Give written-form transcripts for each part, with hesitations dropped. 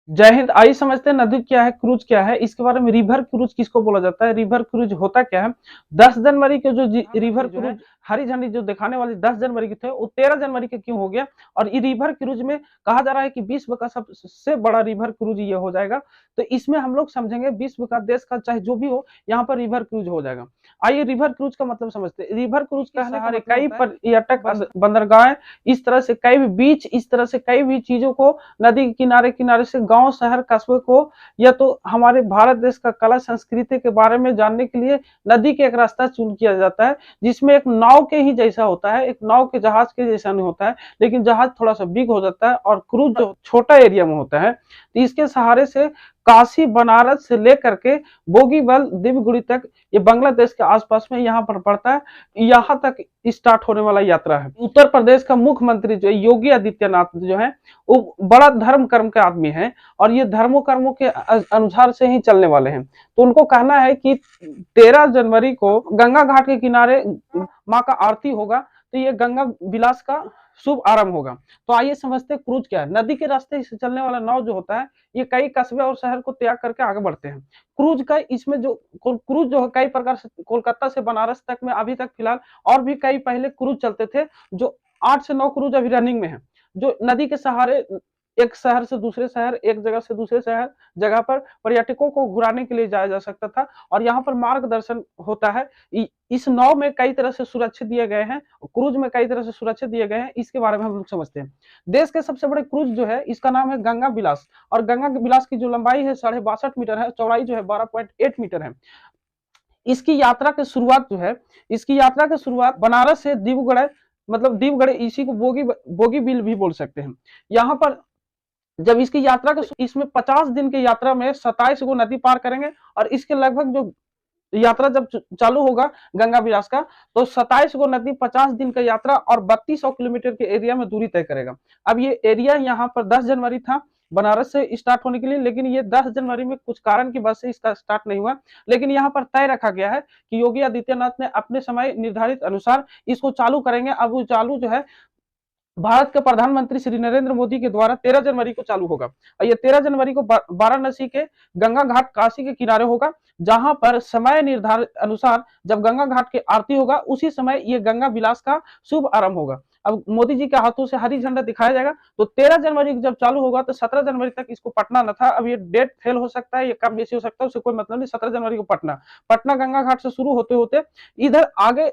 जय हिंद। आइए समझते हैं नदी क्या है, क्रूज क्या है, इसके बारे में। रिवर क्रूज किसको बोला जाता है, रिवर क्रूज होता क्या है। 10 जनवरी के जो रिवर क्रूज हरी झंडी जो दिखाने वाली 10 जनवरी के थे, वो 13 जनवरी के क्यों हो गया। और ये रिवर क्रूज में कहा जा रहा है कि विश्व का सबसे बड़ा रिवर क्रूज ये हो जाएगा। तो इसमें हम लोग समझेंगे विश्व का, देश का, चाहे जो भी हो, यहाँ पर रिवर क्रूज हो जाएगा। आइए रिवर क्रूज का मतलब समझते हैं। रिवर क्रूज के सहारे कई पर्यटक बंदरगाह, इस तरह से कई भी बीच, इस तरह से कई भी चीजों को नदी के किनारे किनारे से गांव शहर कस्बे को, या तो हमारे भारत देश का कला संस्कृति के बारे में जानने के लिए नदी के एक रास्ता चुन किया जाता है, जिसमें एक नाव के ही जैसा होता है, एक नाव के जहाज के जैसा नहीं होता है, लेकिन जहाज थोड़ा सा बिग हो जाता है और क्रूज जो छोटा एरिया में होता है। तो इसके सहारे से काशी बनारस से लेकर के बोगीबल दिवगुड़ी तक, ये बांग्लादेश के आसपास में यहाँ पर पड़ता है, यहाँ तक स्टार्ट होने वाला यात्रा है। उत्तर प्रदेश का मुख्यमंत्री जो है योगी आदित्यनाथ जो है, वो बड़ा धर्म कर्म के आदमी है, और ये धर्मों कर्मों के अनुसार से ही चलने वाले हैं। तो उनको कहना है कि 13 जनवरी को गंगा घाट के किनारे माँ का आरती होगा, तो ये गंगा विलास का शुभ आरंभ होगा। तो आइए समझते हैं क्रूज क्या है। नदी के रास्ते से चलने वाला नाव जो होता है, ये कई कस्बे और शहर को त्याग करके आगे बढ़ते हैं। क्रूज का इसमें जो क्रूज जो है कई प्रकार से, कोलकाता से बनारस तक में अभी तक फिलहाल, और भी कई पहले क्रूज चलते थे, जो 8 से 9 क्रूज अभी रनिंग में है, जो नदी के सहारे एक शहर से दूसरे शहर, एक जगह से दूसरे शहर जगह पर पर्यटकों को घुराने के लिए जाया जा सकता था। और यहाँ पर मार्गदर्शन होता है। इस नाव में कई तरह से सुरक्षित दिए गए हैं, क्रूज में कई तरह से सुरक्षित दिए गए हैं, इसके बारे में हम लोग समझते हैं। देश के सबसे बड़े क्रूज जो है, इसका नाम है गंगा विलास, और गंगा विलास की जो लंबाई है 62.5 मीटर है, चौड़ाई जो है 12.8 मीटर है। इसकी यात्रा की शुरुआत जो है, इसकी यात्रा की शुरुआत बनारस से दिवगढ़, मतलब दिवगढ़, इसी को बोगी बोगी बिल भी बोल सकते हैं। यहाँ पर जब इसकी यात्रा के, इसमें 50 दिन की यात्रा में 27 गो नदी पार करेंगे, और इसके लगभग जो यात्रा जब चालू होगा गंगा विलास का, तो 27 गो नदी 50 दिन का यात्रा और 3200 किलोमीटर के एरिया में दूरी तय करेगा। अब ये एरिया यहाँ पर 10 जनवरी था बनारस से स्टार्ट होने के लिए, लेकिन ये 10 जनवरी में कुछ कारण की वजह से इसका स्टार्ट नहीं हुआ। लेकिन यहाँ पर तय रखा गया है कि योगी आदित्यनाथ ने अपने समय निर्धारित अनुसार इसको चालू करेंगे। अब वो चालू जो है भारत के प्रधानमंत्री श्री नरेंद्र मोदी के द्वारा 13 जनवरी को चालू होगा, और ये 13 जनवरी को वाराणसी के गंगा घाट काशी के किनारे होगा, जहां पर समय निर्धारित अनुसार जब गंगा घाट की आरती होगा, उसी समय ये गंगा विलास का शुभ आरंभ होगा। अब मोदी जी के हाथों से हरी झंडा दिखाया जाएगा। तो 13 जनवरी जब चालू होगा, तो 17 जनवरी तक इसको पटना न था। अब ये डेट फेल हो सकता है, ये कम बेसी हो सकता है, उससे कोई मतलब नहीं। 17 जनवरी को पटना, पटना गंगा घाट से शुरू होते होते इधर आगे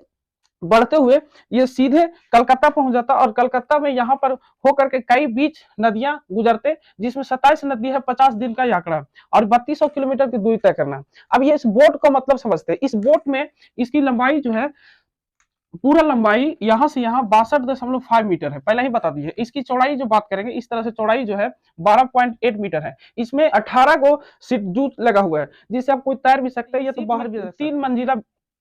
बढ़ते हुए ये सीधे कलकत्ता पहुंच जाता, और कलकत्ता में यहाँ पर होकर के कई बीच नदियां गुजरते, जिसमें 27 नदी है, 50 दिन का आंकड़ा, और 3200 किलोमीटर की दूरी तय करना। अब ये इस बोट का मतलब समझते हैं। इस बोट में इसकी लंबाई जो है, पूरा लंबाई यहाँ से यहाँ 62.5 मीटर है, पहले ही बता दी है। इसकी चौड़ाई जो बात करेंगे, इस तरह से चौड़ाई जो है 12.8 मीटर है। इसमें 18 को सीट जूट लगा हुआ है, जिससे आप कोई तैर भी सकते हैं, या तो बाहर भी। 3 मंजिला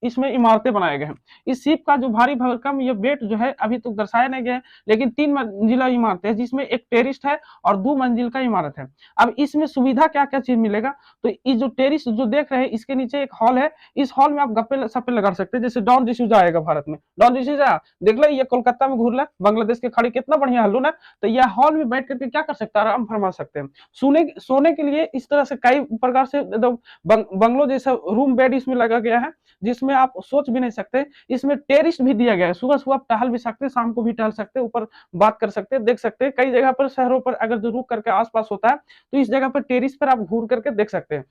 इसमें इमारतें बनाए गए हैं। इस शिप का जो भारी भरकम ये वेट जो है अभी तो दर्शाया नहीं गया है, लेकिन 3 मंजिला इमारत है, जिसमें एक टेरिस्ट है और 2 मंजिल का इमारत है। अब इसमें सुविधा क्या क्या चीज मिलेगा, तो ये जो टेरिस्ट जो देख रहे हैं, इसके नीचे एक हॉल है। इस हॉल में आप गप्पे सप्पे लगा सकते हैं, जैसे डॉन डिसूजा आएगा भारत में, डॉन डिसूजा देख ले, ये कोलकाता में घूर ला, बांग्लादेश के खड़ी कितना बढ़िया हल्लू ना। तो यह हॉल में बैठ करके क्या कर सकता है, आराम फरमा सकते हैं। सोने के लिए इस तरह से कई प्रकार से बंगलो जैसा रूम बेड इसमें लगा गया है, जिसमें आप सोच भी नहीं सकते। इसमें टेरिस भी दिया गया है, सुबह सुबह आप टहल भी सकते हैं, शाम को भी टहल सकते हैं, ऊपर बात कर सकते हैं, देख सकते हैं। कई जगह पर शहरों पर अगर जो रुक करके आसपास होता है, तो इस जगह पर टेरिस पर आप घूर करके देख सकते हैं।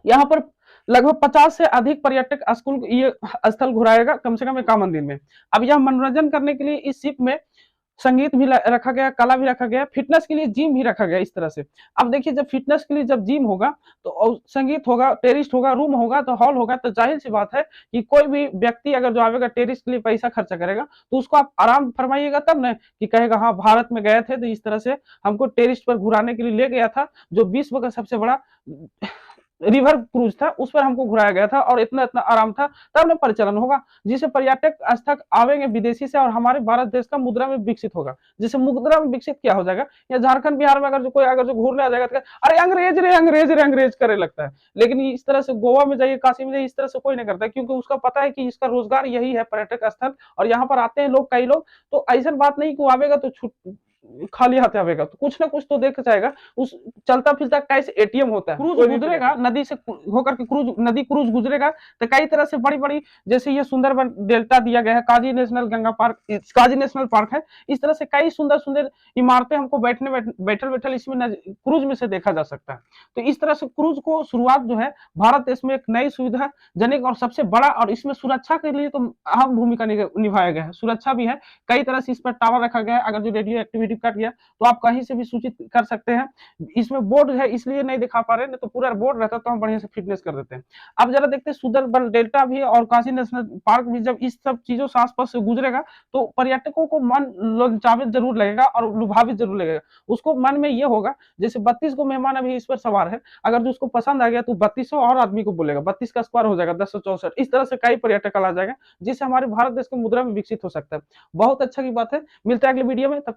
यहाँ पर लगभग 50 से अधिक पर्यटक स्कूल ये स्थल घुराएगा कम से कम 1 दिन में। अब यह मनोरंजन करने के लिए इस शिप में संगीत भी रखा गया, कला भी रखा गया, फिटनेस के लिए जिम भी रखा गया, इस तरह से। अब देखिए, जब फिटनेस के लिए जब जिम होगा, तो संगीत होगा, टेरिस्ट होगा, रूम होगा, तो हॉल होगा, तो जाहिर सी बात है कि कोई भी व्यक्ति अगर जो आवेगा टेरिस्ट के लिए पैसा खर्चा करेगा, तो उसको आप आराम फरमाइएगा, तब ना कि कहेगा हाँ भारत में गए थे तो इस तरह से हमको टेरिस्ट पर घुराने के लिए ले गया था, जो विश्व का सबसे बड़ा रिवर क्रूज था, उस पर हमको घुराया गया था, और इतना इतना आराम था, तब ना परिचालन होगा, जिससे पर्यटक स्थल आवेंगे विदेशी से, और हमारे भारत देश का मुद्रा में विकसित होगा। जिससे मुद्रा में विकसित क्या हो जाएगा, या झारखंड बिहार में अगर जो कोई अगर जो घूरने आ जाएगा, तो अरे अंग्रेज रे अंग्रेज रे अंग्रेज करे लगता है। लेकिन इस तरह से गोवा में जाइए, काशी में जाइए, इस तरह से कोई नहीं करता है, क्योंकि उसका पता है कि इसका रोजगार यही है पर्यटक स्थल, और यहाँ पर आते हैं लोग, कई लोग। तो ऐसा बात नहीं कि वो आवेगा तो खाली हाथ आवेगा, तो कुछ ना कुछ तो देख जाएगा। उस चलता फिरता कैसे एटीएम होता है, क्रूज गुजरेगा नदी से होकर के, क्रूज नदी क्रूज गुजरेगा तो कई तरह से बड़ी बड़ी, जैसे ये सुंदरबन डेल्टा दिया गया है, काजी नेशनल गंगा पार्क, काजी नेशनल पार्क है, इस तरह से कई सुंदर सुंदर इमारतें हमको बैठल बैठल इसमें क्रूज में से देखा जा सकता है। तो इस तरह से क्रूज को शुरुआत जो है भारत देश में एक नई सुविधा जनक और सबसे बड़ा, और इसमें सुरक्षा के लिए तो अहम भूमिका निभाया गया है, सुरक्षा भी है, कई तरह से इस पर टावर रखा गया है, अगर जो रेडियो एक्टिविटी कट गया तो आप कहीं से भी सूचित कर सकते हैं। इसमें बोर्ड है इसलिए नहीं दिखा पा रहे, नहीं तो पूरा बोर्ड रहता तो हम बढ़िया से फिटनेस कर देते हैं। अब जरा देखते हैं सुंदरबन डेल्टा भी और काशी नेशनल पार्क भी जब इस सब चीजों से आसपास से गुजरेगा तो पर्यटकों को मन ललचावित जरूर लगेगा और लुभावित जरूर लगेगा। उसको मन में ये होगा जैसे 32 को मेहमान अभी इस पर सवार है, अगर जो उसको पसंद आ गया तो 3200 और आदमी को बोलेगा, 32 का स्क्वायर हो जाएगा 1064, इस तरह से कई पर्यटक आ जाएगा, जिससे हमारे भारत देश के मुद्रा में विकसित हो सकता है। बहुत अच्छा की बात है, मिलते हैं अगले वीडियो में, तब तक